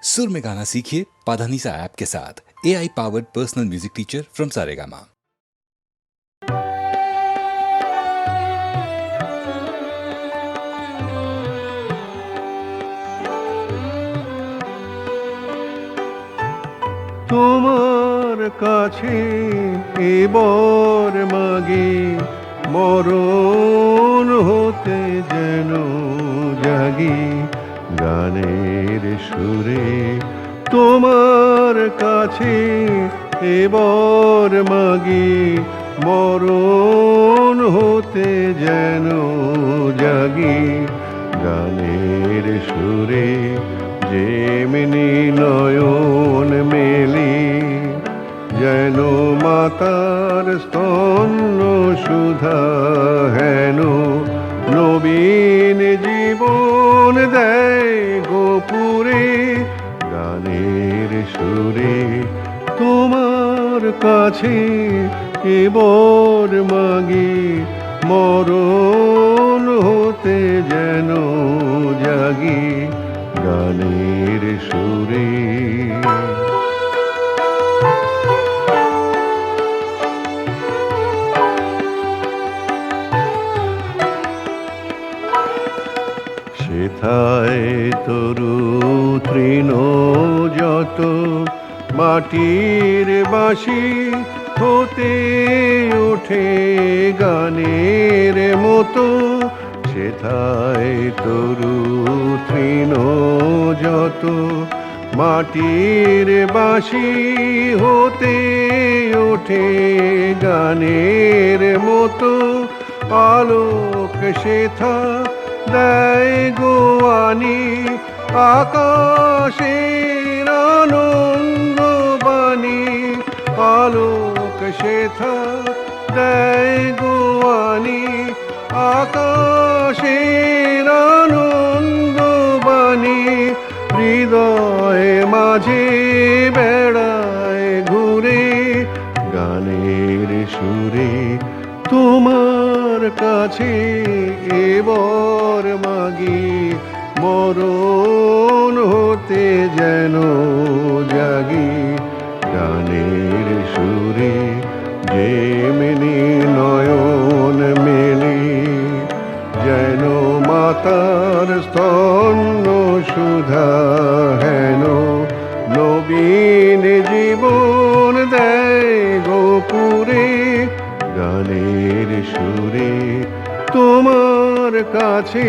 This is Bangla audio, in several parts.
सुर में गाना सीखिए पाधानीसा ऐप के साथ। AI powered personal music teacher from Saregama. তোমার কাছে এবার মাগে মরণ হতে যেন জাগি গানের সুরে। তোমার কাছে এবার মাগে মরণ হতে যেন জাগি গানের সুরে। যেমনি নয়ন মেলি যেন মাতার স্তন্য সুধা হেন নবীন জীবন দেয় গোপুরে গানের সুরে। তোমার কাছে এবার মাগি মরণ হতে যেন জাগি গানের সুরে। সেথায় তরু তৃণ যত মাটির বাঁশি হতে ওঠে গানের মতো। সেথায় তরু তৃণ যত মাটির বাঁশি হতে ওঠে গানের মতো। আলোক সেথা দেয় গোয়ানি আকাশের আনন্দ বাণী। আলোক সেথা দেয় গোয়ানি আকাশের আনন্দ বাণী। হৃদয় মাঝে বেড়ায় ঘুরে গানের সুরে। তোমার কাছে এবার মাগি মরণ হতে যেন জাগি গানের সুরে। যেমনি নয়ন মেলি যেন মাতার স্তন্য সুধা হেন নবীন জীবন দেয় গোপুরে গানের সুরে। তোমার কাছে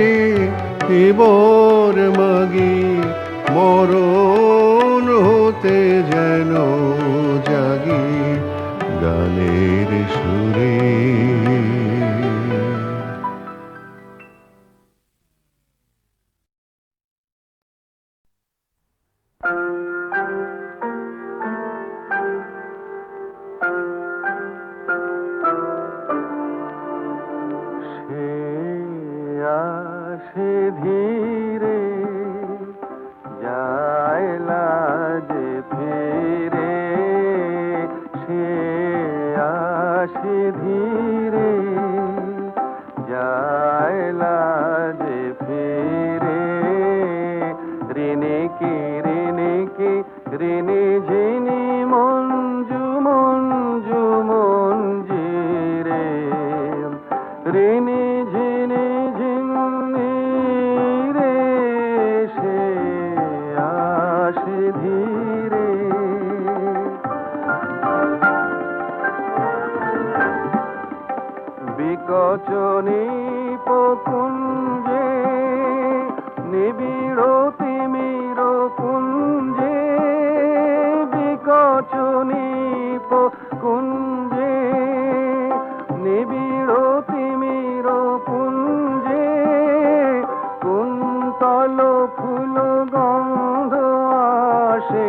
এবার মাগি মরণ হতে যেন জাগি গানের সুরে। সে ধীরে যায় লাজে ফিরে। সে আসে ধীরে যায় লাজে ফিরে। ঋণে কি ঋণে ঝিনি মঞ্জু মঞ্জু মঞ্জিরে। ঋণে ঝিনি ঝিনি রে সে আসে ধীরে। বিকচনী পকুঞ্জে নিবিড় তিমির কুঞ্জে। বিকচনী পকুঞ্জে নিবিড় তিমির কুঞ্জে। কুন্তল ফুল গন্ধ আসে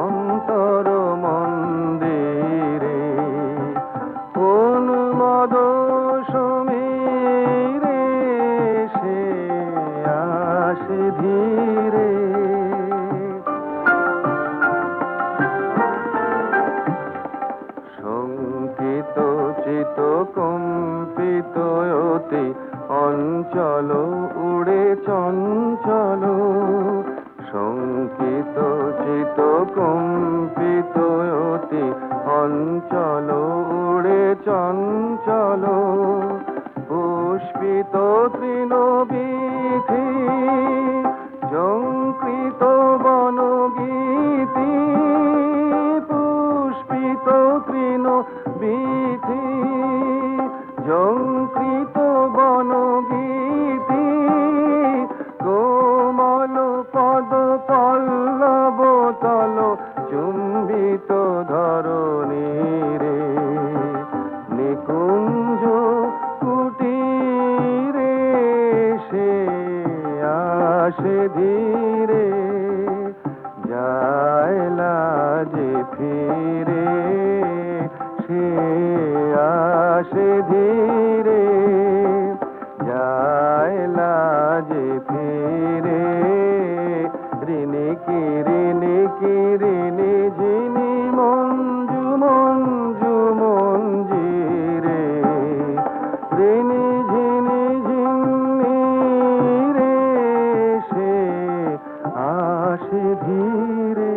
অন্তর মন্দিরে। উন্মদ সমীরে সে আসে ধীরে। কম্পিত অতি অঞ্চল উড়ে চঞ্চল পুষ্পিত তৃণবীথি ঝঙ্কৃত বনগীতি পুষ্পিত তৃণবীথি ঝঙ্কৃত বনগীতি কোমল পদ পল্লব তল চুম্বিত ধরণী রে নিকুঞ্জ কুটিরে সে আসে ধীরে যায় লাজে ফিরে সে আসে ধীরে যায় লাজে ফিরে ঋণী কিরিণী ঝিনি মঞ্জু মঞ্জু মঞ্জিরে ঋণী ঝিনি ঝিনি রে সে আসে ধীরে।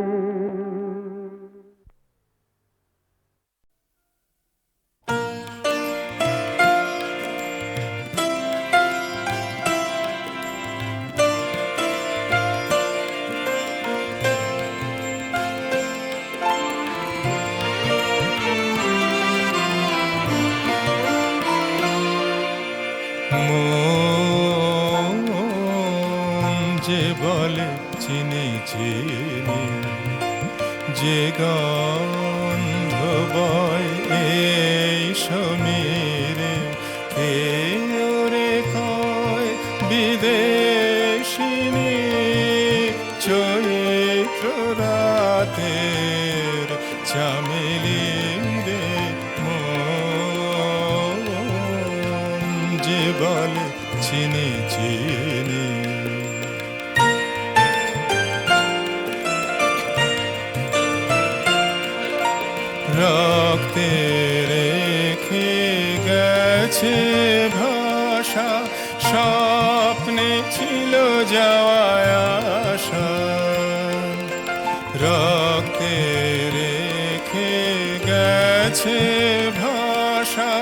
যে বলে চিনি চিনি যে গন্ধ বয় এই সমীরে কে ওরে কয় বিদেশিনী চৈত্র রাতের চামেলি রে মন যে বলে চিনি চিনি রক্তে রেখে গেছে ভাষা স্বপ্নে ছিল যাওয়া আশা রক্তে রেখে গেছে ভাষা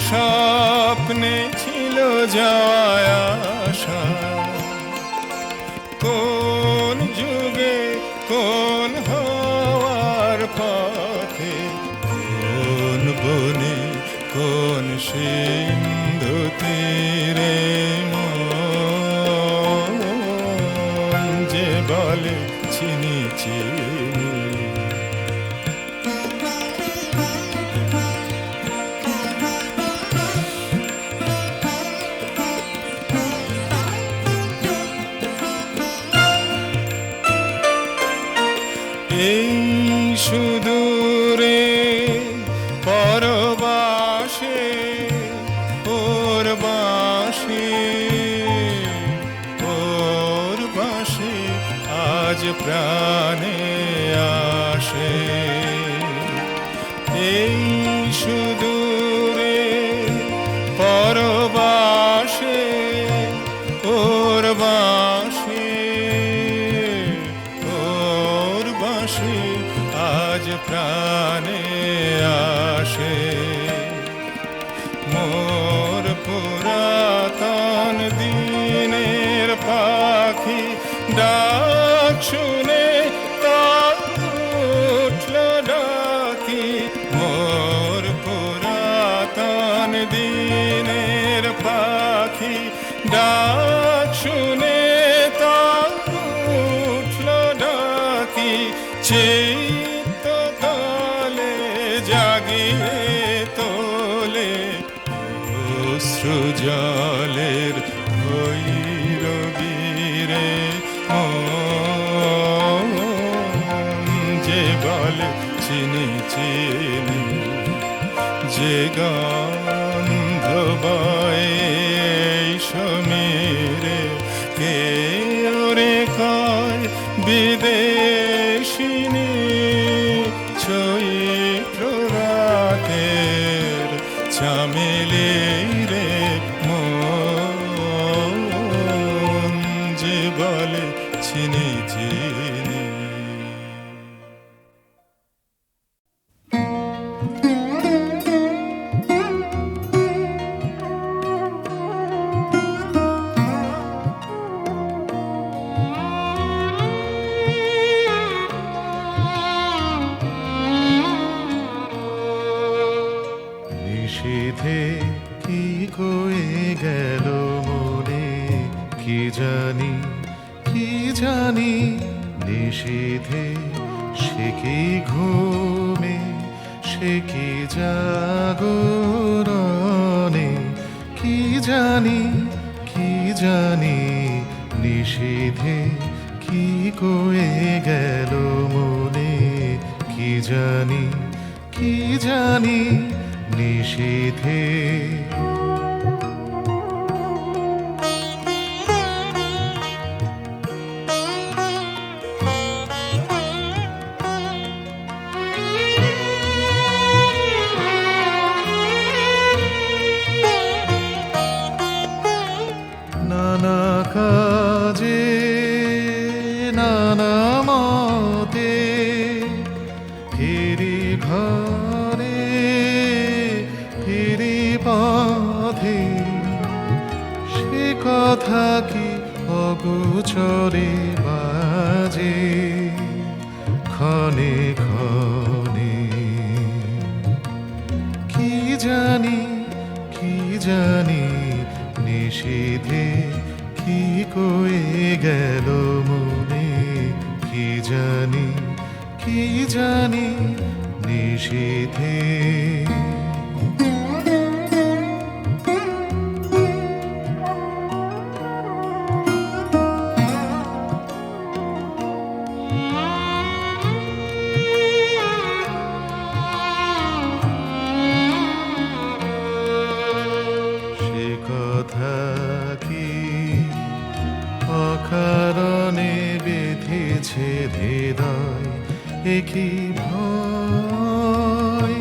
স্বপ্নে ছিল যাওয়া আশা কোন যুগে কোন হওয়ার পথে কোন বনে কোন সিন্ধু তীরে মন যে বলে চিনি চিনি এই সুদূরে পরবাসে ওর বাঁশি আজ প্রাণে আসে এই সুদূরে পরবাসে ওর বাঁশি আজ প্রাণে আসে মোর পুরাতন দিনের পাখি ডাক শুনে তার উঠল ডাকি মোর পুরাতন দিনের পাখি ডাক শুনে তার উঠল ডাকি চিত্ত তলে জাগিয়ে তোলে অশ্রু জলের ভৈরবীরে যে বলে চিনি চিনি যে গন্ধ বয় সমীরে কে ওরে কয় বিদেশিনী চৈত্র রাতের চামেলি রে মন যে বলে চিনি চিনি নিষেধে সে কি ঘুমে সে কি জাগরণে কি জানি নিষেধে কি কয়ে গেল মনে কি জানি নিষেধে নানা কাজে নানা মতে ফিরি ঘরে ফিরি পথে সে কথা কি অগোচরে বাজে ক্ষণে ক্ষণে কি জানি নিষেধে কি কয়ে গেল মনে কি জানি নিষেধে সে কথা কি অকারণে বেঁধেছে হৃদয় একই ভয়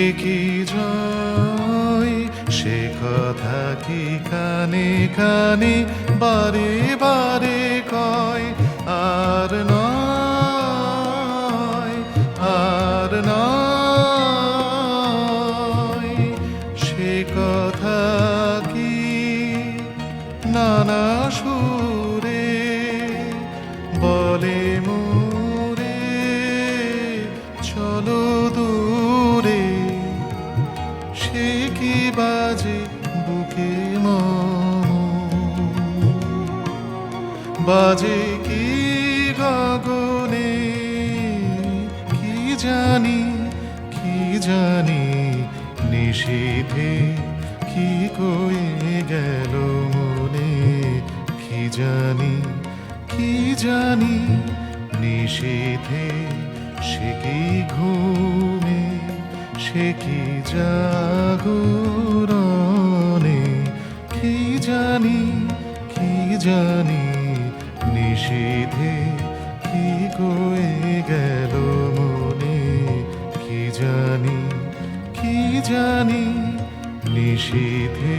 একই জয় সে কথা কি কানে কানে বারে বারে কয় আর নয় সে কথা কি নানা সুরে বলে মোরে চলো দূরে সে কি বাজে বুকে বাজে কি গগনে কি জানি নিষেধে কি কয়ে গেল মনে কি জানি নিষেধে সে কি ঘুমে সে কি জাগরণে কি জানি নিষেধে কি কয়ে গেল মনে কি জানি নিষেধে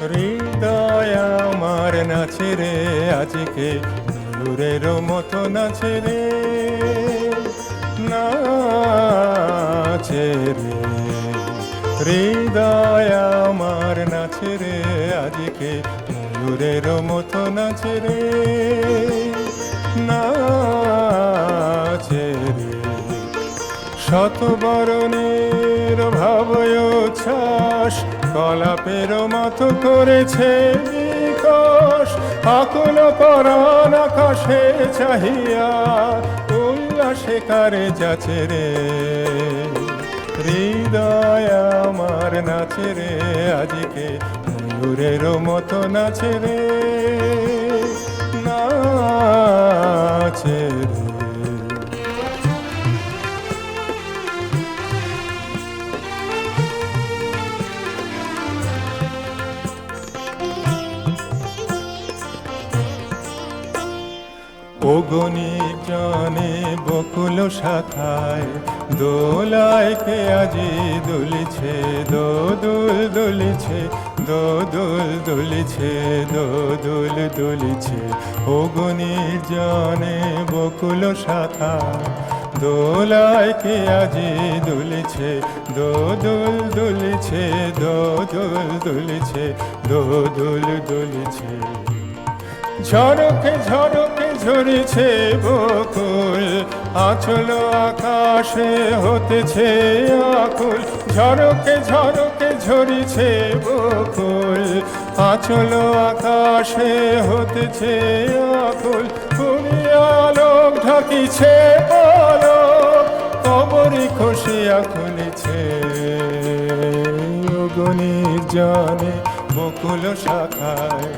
হৃদয় আমার নাচে রে আজকে ময়ূরের মতো নাচে রে নাচে রে হৃদয় আমার নাচে রে আজকে ময়ূরের মতো নাচে রে নাচে রে শতবরণের ভাবয় উচ্ছ্বাস কলাপের মতো করেছে বিকশ আকুল পরাণ আকাশে চাহিয়া উল্লাসে কারে যাচ্ছে রে হৃদয় আমার নাচে রে আজকে ময়ূরের মতো নাচে রে নাচে রে অগণিত জনে বকুল শাখায় দোলায় কে আজি দুলিছে দোদুল দুলিছে দোদুল দুলিছে দোদুল দুলিছে অগণিত জনে বকুল শাখায় দোলায় কে আজি দুলিছে দোদুল দুলিছে দোদুল দুলিছে দোদুল দুলিছে ঝড়কে ঝড়কে ঝরেছে বকুল আঁচল আকাশে হতেছে আকুল ঝড়কে ঝড়কে ঝরেছে বকুল আঁচল আকাশে হতেছে আকুল পুরিয়ালোক ঢাকিছে পলক কবরি খসিয়া খুলেছে অগ্নির জানে বকুল শাখায়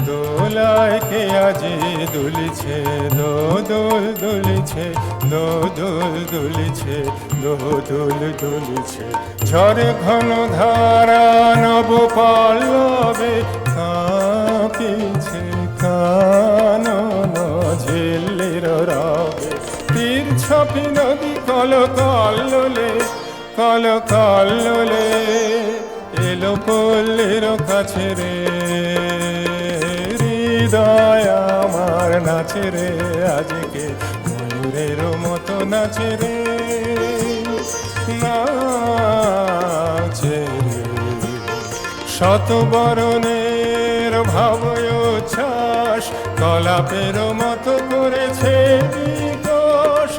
দোলায় কে আজি দুলিছে দোদুল দুলিছে দোদুল দুলিছে দোদুল দুলিছে ঝড় ঘন ধারা নব পল্লবে কাঁপিছে কানন ঝিল্লির রবে তীর ছাপি নদী কল কল্লোলে কল কল্লোলে এলো পল্লীর কাছে রে হৃদয় আমার নাচে রে আজকে ময়ূরের মতো নাচে রে নাচে রে শত বরণের ভাবয় উচ্ছ্বাস কলাপের মতো করেছে বিকশ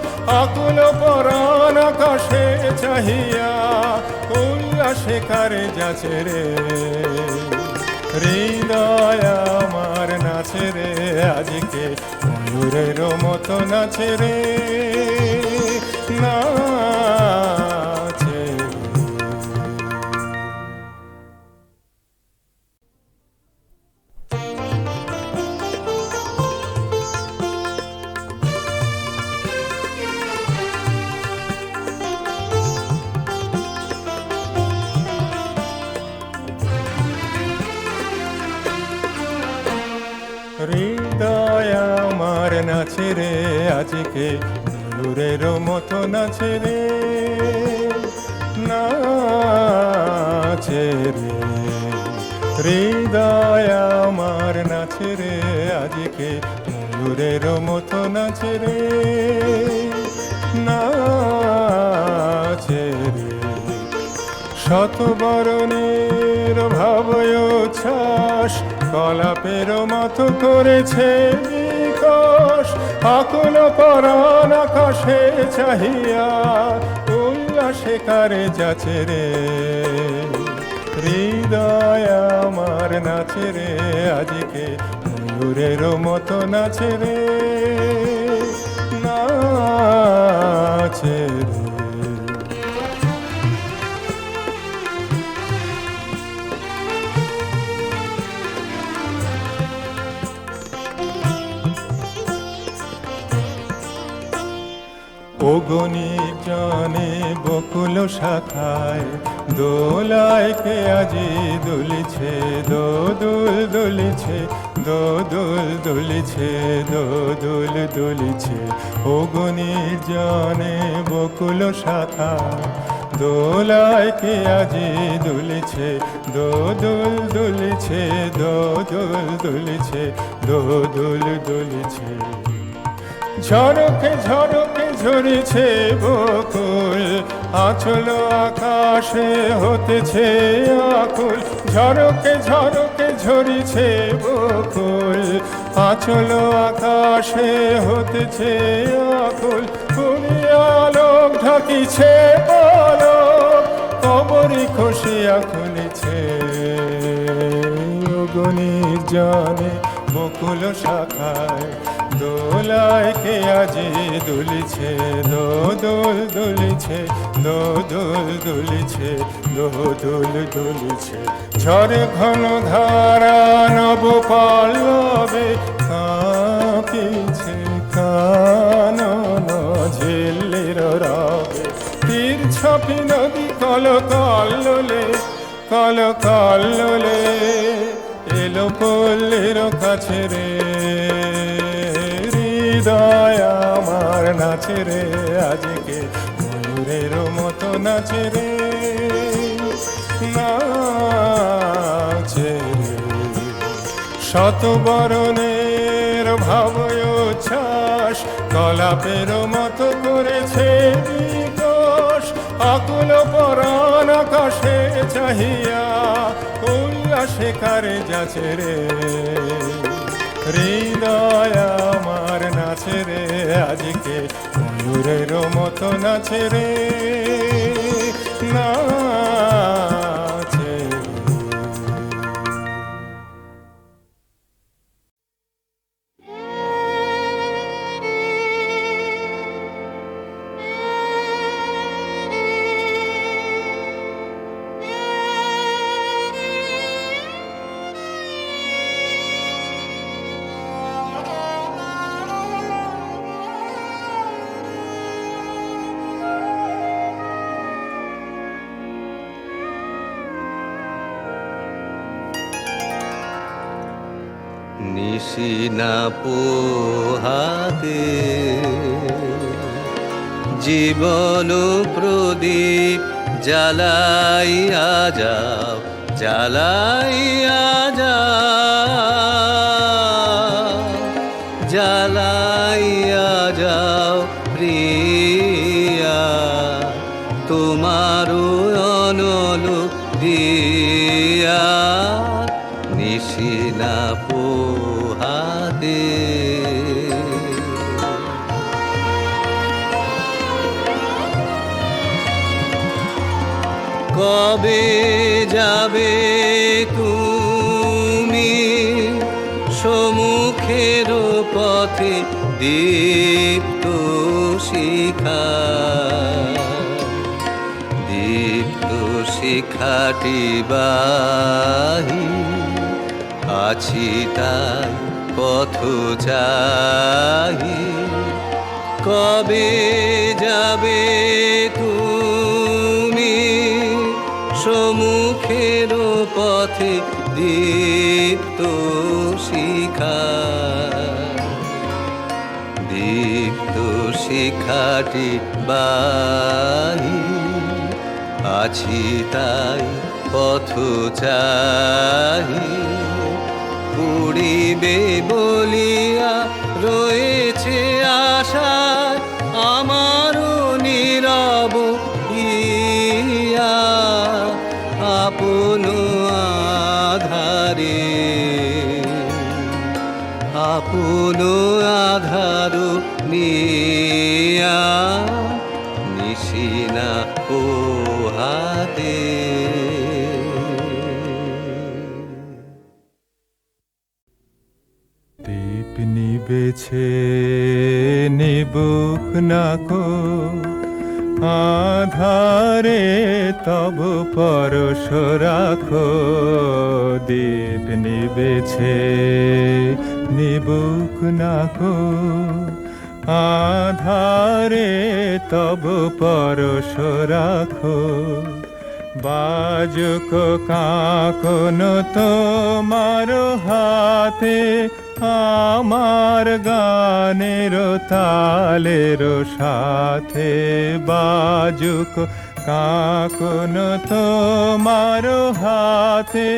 আকুল পরাণ আকাশে চাহিয়া উল্লাসে কারে যাচ্ছে রে হৃদয় আমার নাচে রে আজকে ময়ূরের মতো নাচে রে নাচে রে। হৃদয় আমার নাচে রে আজকে ময়ূরের মতো নাচে রে নাচে রে হৃদয় আমার নাচে রে আজকে ময়ূরের মতো নাচে রে নাচে রে শত বরণের ভাবয় উচ্ছ্বাস কলাপের মতো করেছে বিকশ আকুল পরাণ আকাশে চাহিয়া উল্লাসে কারে যাচ্ছে রে হৃদয় আমার নাচে রে আজকে ময়ূরের মতো নাচে রে নাচে রে। অগণিত জানে বকুল শাখায় দোলায় কে আজি দুলিছে দোদুল দুলিছে দোদুল দুলিছে দোদুল দুলিছে অগণিত জানে বকুল শাখায় দোলায় কে আজি দুলিছে দোদুল দুলিছে দোদুল দুলিছে দোদুল দুলিছে ঝড়কে ঝড়কে ঝরেছে বকুল আঁচল আকাশে হতেছে আকুল ঝড়কে ঝড়কে ঝরেছে বকুল আঁচল আকাশে হতেছে আকুল পুরিয়ালোক ঢাকিছে পলক কবরি খসিয়া খুলেছে অগ্নির জানে বকুল শাখায় দোলায় কে আজি দুলিছে দোদুল দুলিছে দোদুল দুলিছে দোদুল দুলিছে ঝড় ঘন ধারা নব পল্লবে কাঁপিছে কানন ঝিল্লির রবে তীর ছাপি নদী কল কল্লোলে কল কল্লোলে এলো পল্লীর কাছে রে হৃদয় আমার নাচে রে আজকে ময়ূরের মতো নাচে রে নাচে রে শত বরণের ভাবয় উচ্ছ্বাস কলাপের মতো করেছে আকাশে চাহিয়া কৈলাসে কারে যাচ্ছে রে, হৃদয় আমার নাচে রে আজকে ময়ূরের মতো নাচে রে, নাচে রে। নিশিনা পোহাতে জীবন প্রদীপ জ্বালাইয়া যাও, জ্বালাইয়া যাও, জ্বালাইয়া যাও প্রিয়া, তোমারও অনল দিয়া নিশিনা পোহাতে। কবে যাবে তুমি সম্মুখের পথে দীপ্ত শিখা, দীপ্ত শিখাটি বাহি আছি তাই পথ চাহি। কবে যাবে তুমি সম্মুখের পথে দীপ্ত শিখা, দীপ্ত শিখাটি বাহি আছি তাই পথ চাহি। পুড়িবে বলিয়া রয়েছে আশা আমারও নীরব ইয়া, আপন আধারে, আপন আধার নিয়া নিশিনা পোহাতে। দীপ নিবেছে নিবুক নাকো আধারে তব পরশ রাখো। দীপ নিবেছে নিবুক নাকো আধারে তব পরশ রাখো। বাজুক কাকন তোমার হাতে আমার গানের তালের সাথে। বাজুক কাকন তোমার হাতে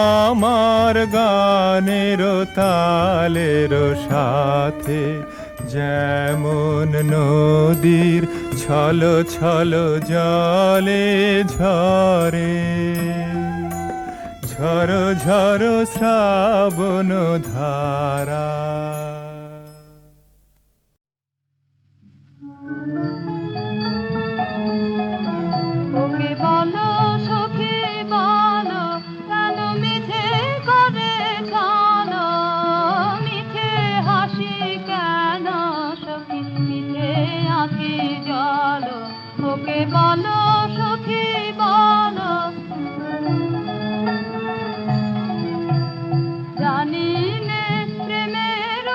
আমার গানের তালের সাথে। যেমন নদীর ছল ছল জলে ঝরে, ঝরো ঝরো শ্রাবণ ধারা। ওকে বলো সখী বলো, কেন মিছে করে চলো, মিছে হাসি কেন সখী, মিছে আঁকি জলো। ওকে বলো সখী বলো, জানি নে প্রেমের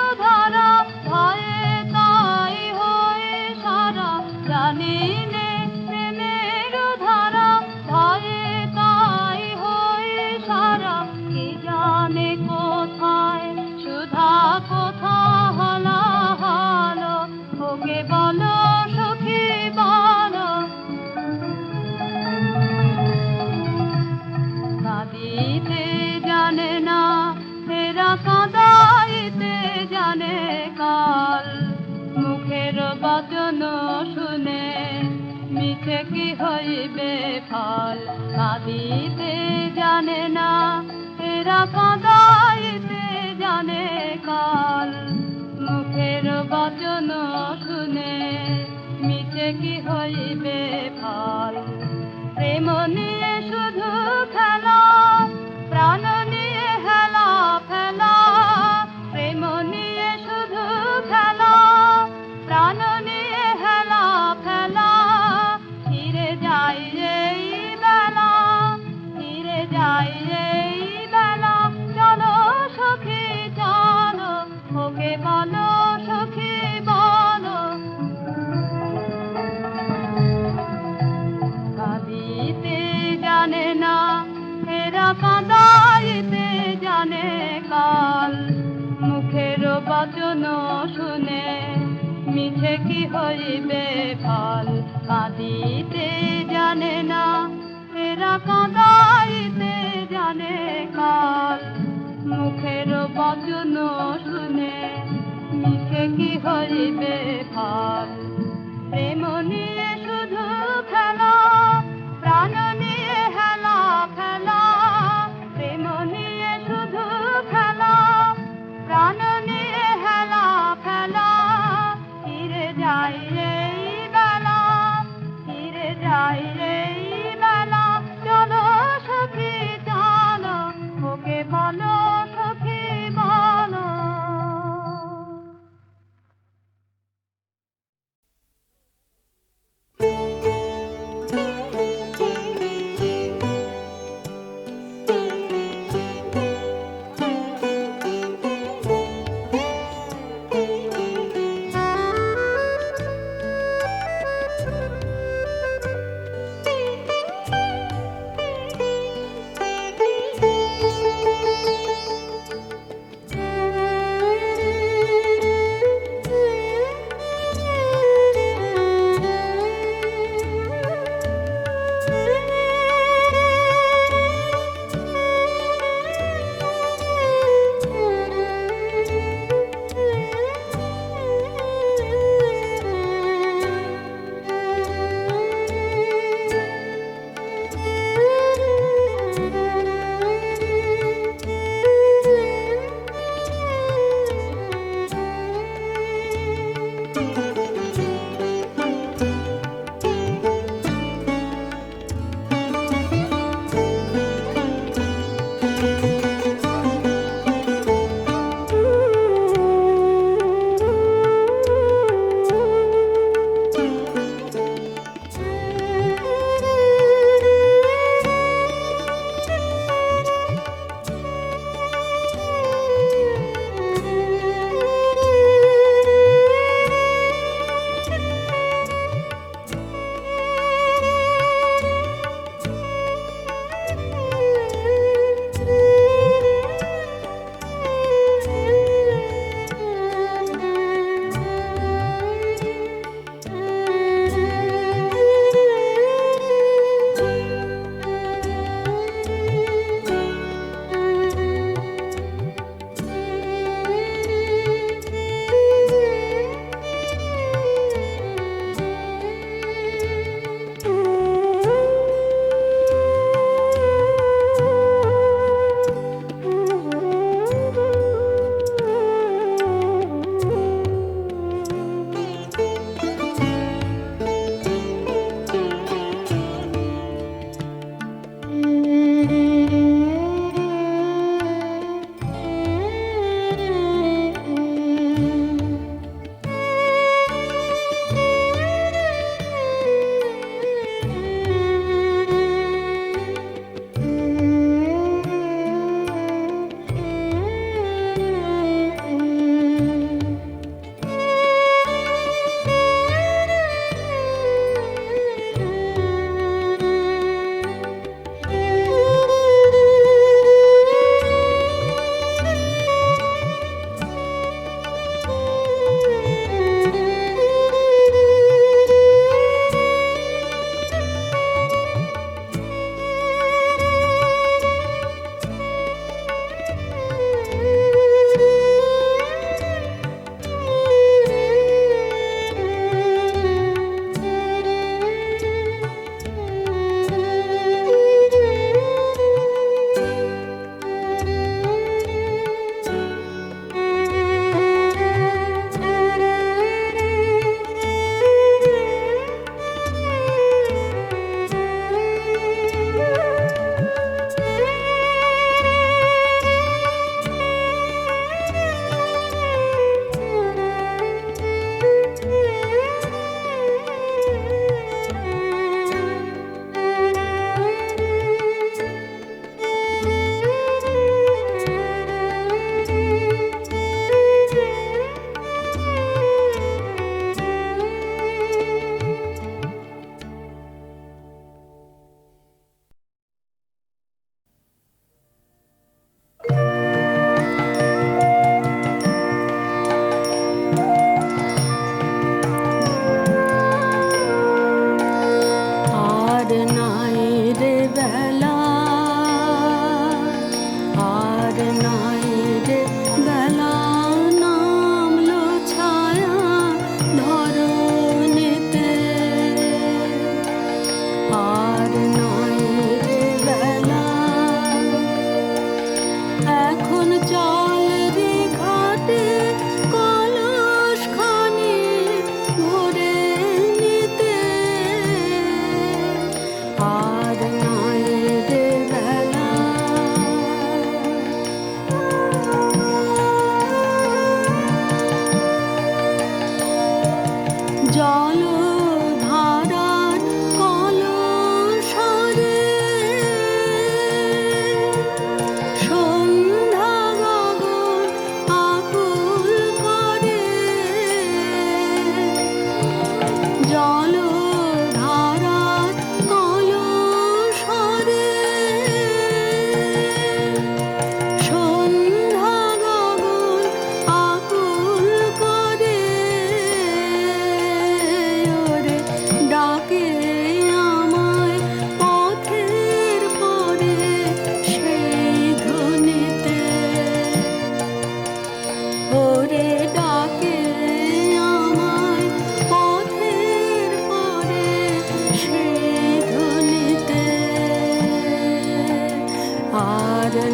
মিছে কি হইবে ফল কাঁদিতে জানে না এরা কাঁদাইতে জানে কাল মুখের বচন শুনে মিছে কি হইবে ফল প্রেম নিয়ে শুধু খেলা প্রাণ নিয়ে হেলা ফেলা প্রেম নিয়ে শুধু খেলা প্রাণ নিয়ে হেলা ফেলা ফিরে যাই এই বেলা ফিরে যাই এই বেলা চলো সখী চলো ওকে বলো সখী বলো কাঁদিতে জানে না এরা কাঁদাইতে জানে কাল মুখের বচন শুনে মিছে কি হইবে ফল কাঁদিতে জানে না এরা কাঁদাইতে জানে কাল মুখের বচন শুনে মিছে কি হইবে ফল প্রেম নিয়ে শুধু খেলা প্রাণ নিয়ে হেলা ফেলা প্রেম নিয়ে শুধু খেলা প্রাণ নিয়ে হেলা ফেলা ফিরে যাই এই বেলা ফিরে যাই এই বেলা চলো সখী চলো ওকে বলো সখী বলো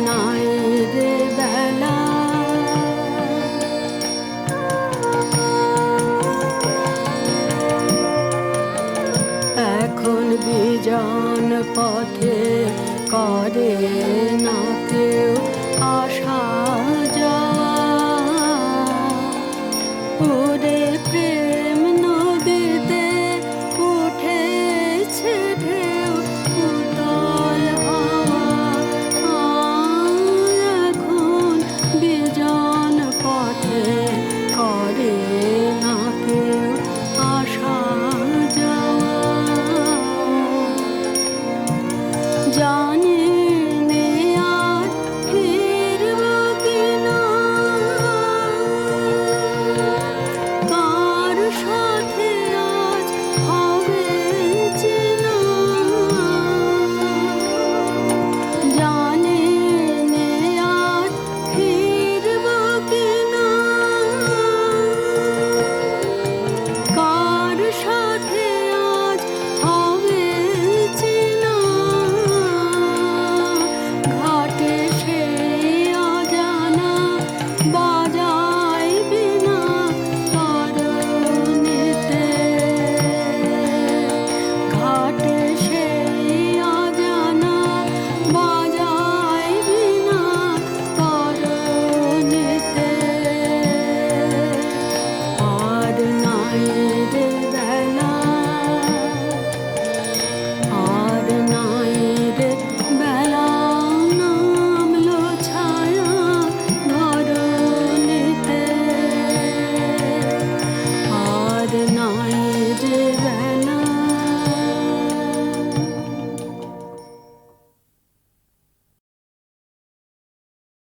নাই রে বেলা, এখন বিজন পথে করে